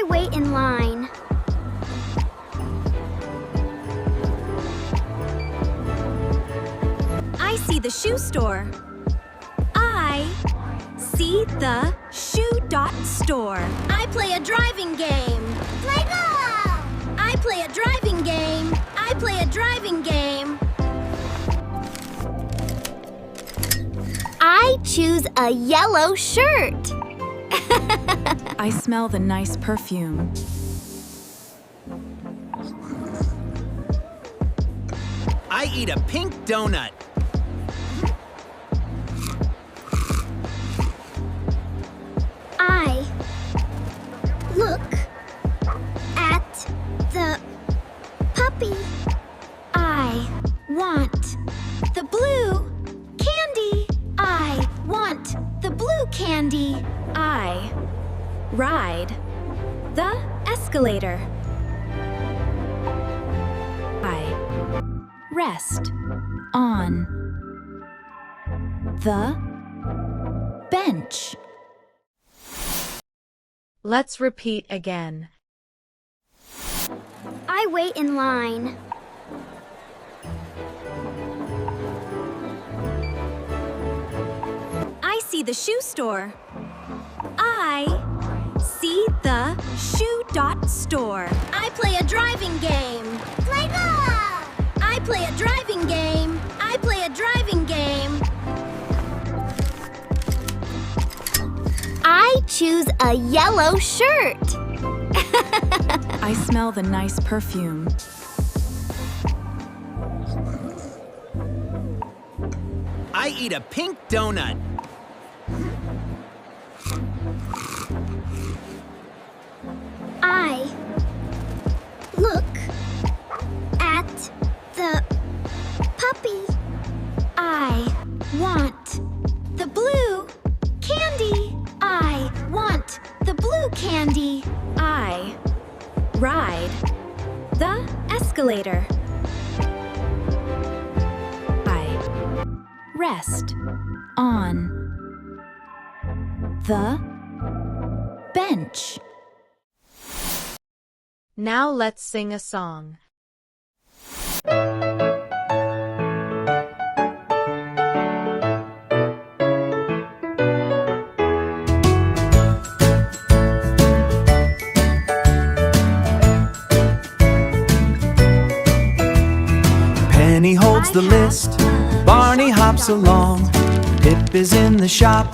I wait in line. I see the shoe store. I see the shoe dot store. I play a driving game. Lego! I play a driving game. I play a driving game. I choose a yellow shirt. I smell the nice perfume. I eat a pink donut. I look at the puppy. I want the blue candy. I want the blue candy. I ride the escalator. I rest on the bench. Let's repeat again. I wait in line. I see the shoe store. I see the shoe dot store. I play a driving game. Lego! I play a driving game. I play a driving game. I choose a yellow shirt. I smell the nice perfume. I eat a pink donut. I look at the puppy. I want the blue candy. I want the blue candy. I ride the escalator. I rest on the bench. Now let's sing a song. Penny holds the list, Barney hops along. Pip is in the shop,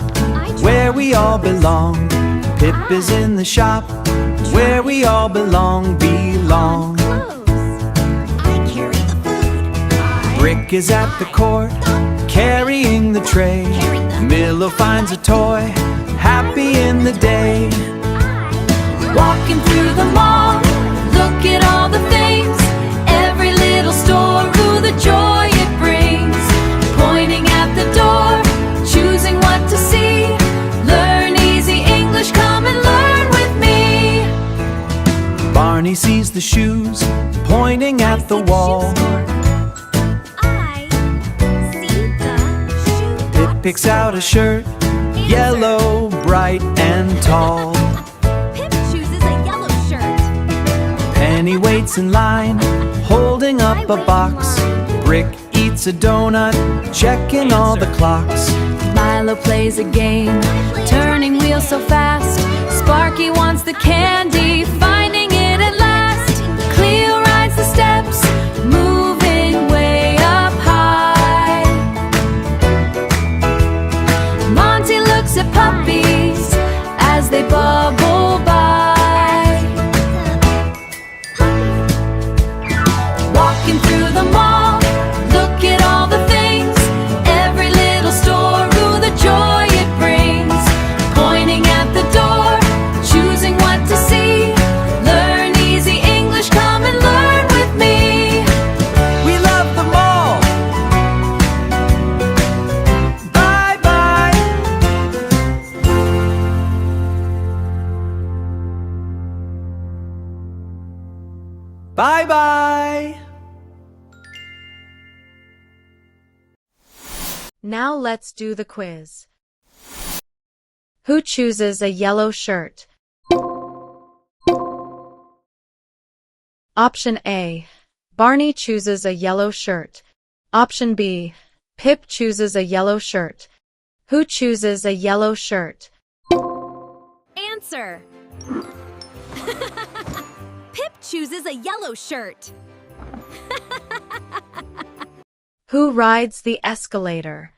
where we all belong. Pip is in the shop, where we all belong. I carry the food. Brick is at the court, carrying the tray. Milo finds a toy, happy in the day. Walking through the mall, look at all the things. Every little store, ooh, the joy it brings. Pointing at the door, choosing what to see. Learn easy English, come and learn with me. Barney sees the shoes, pointing at the wall. I see the shoe Pip dot picks out a shirt, yellow, bright and tall. Pip chooses a yellow shirt. Penny waits in line, holding up a box. Brick eats a donut, checking all the clocks. Milo plays a game, turning wheels so fast. Sparky wants the candy, finding it at last. Cleo rides the steps, moving way up high. Monty looks at puppies as they bubble by. Walking through the mall, look at all the things. Every little store, ooh, the joy it brings. Pointing at the door, choosing what to see. Learn easy English, come and learn with me. We love them all. Bye bye. Bye bye. Now let's do the quiz. Who chooses a yellow shirt? Option A. Barney chooses a yellow shirt. Option B. Pip chooses a yellow shirt. Who chooses a yellow shirt? Answer. Pip chooses a yellow shirt. Who rides the escalator?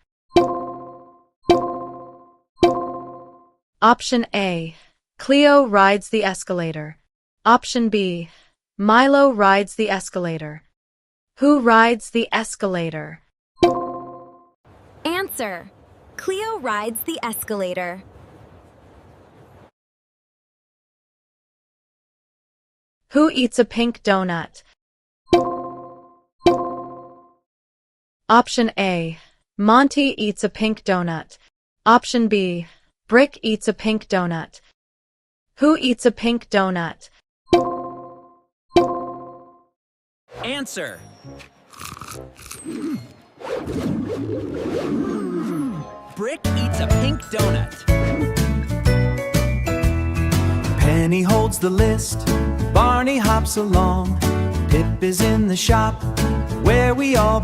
Option A. Cleo rides the escalator. Option B. Milo rides the escalator. Who rides the escalator? Answer. Cleo rides the escalator. Who eats a pink donut? Option A. Monty eats a pink donut. Option B. Brick eats a pink donut. Who eats a pink donut? Answer. Brick eats a pink donut. Penny holds the list, Barney hops along. Pip is in the shop, where we all